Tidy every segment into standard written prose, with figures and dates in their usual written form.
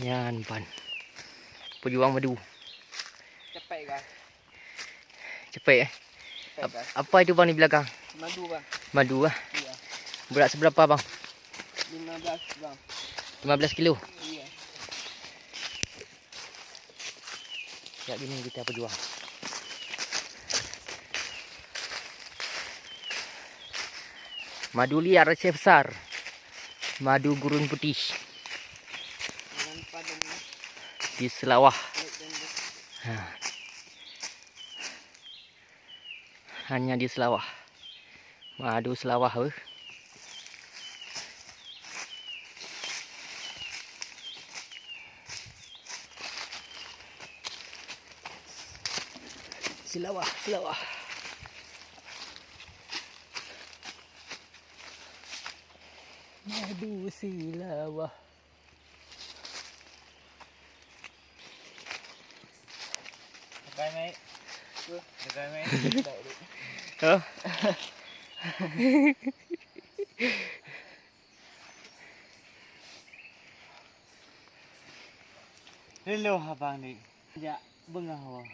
Yan pan. Pejuang madu. Cepet guys. Cepet eh. Cepet guys. Apa itu bang di belakang? Madu bang. Madu ah. Iya. Berat seberapa bang? 15 bang. 15 kilo. Iya. Ya gini kita pejuang. Madu liar Aceh besar. Madu gurun putih Dengan padanya. di Selawah. Ha. Hanya di Selawah. Madu Selawah. Selawah, Selawah. Madu Selawah. Dekai mate. Dekai mate. Hah? Hello abang ni. Ya, bengah awak.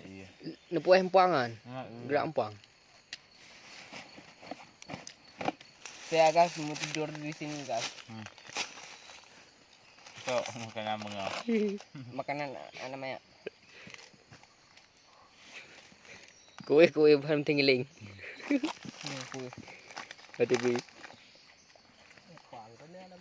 Iya. Nepu empangan. Gerak empang. Saya guys mau tidur di sini guys. So, makanan mga. Makanan namanya. Kue bahan tinggiling. Kuih. Hati bui. Kuang tu ni ada